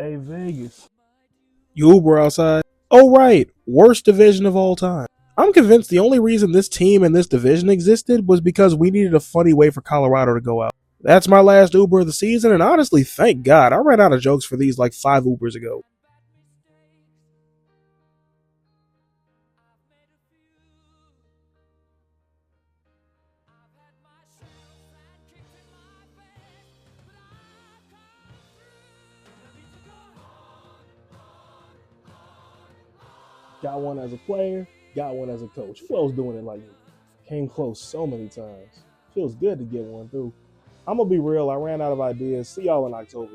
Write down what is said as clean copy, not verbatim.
Hey, Vegas. You Uber outside? Oh, right. Worst division of all time. I'm convinced the only reason this team and this division existed was because we needed a funny way for Colorado to go out. That's my last Uber of the season, and honestly, thank God. I ran out of jokes for these like 5 Ubers ago. Got one as a player, got one as a coach. Who else doing it like me? Came close so many times. Feels good to get one through. I'm gonna be real. I ran out of ideas. See y'all in October.